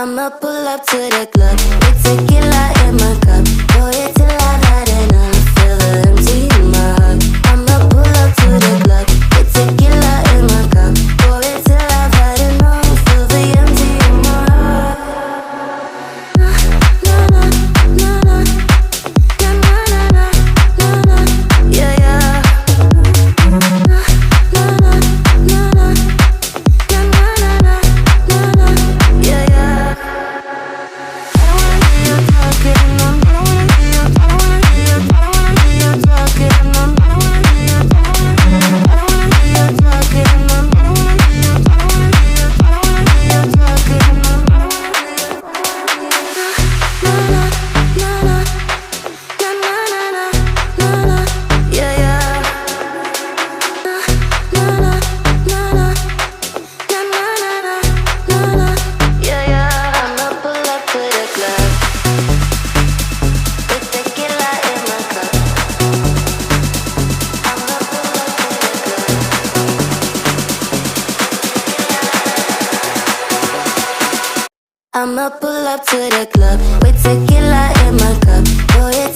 I'ma pull up to the club with tequila in my cup. Pour it till I've had enough. Feel the empty in my heart. I'ma pull up to the club with tequila in my cup. Pour it till I've had enough. Feel the empty in my heart. Na na na na na na na na na na. Yeah yeah. Na na na na na na na na na. Yeah yeah. I'ma pull up to the club with tequila in my cup. Pour it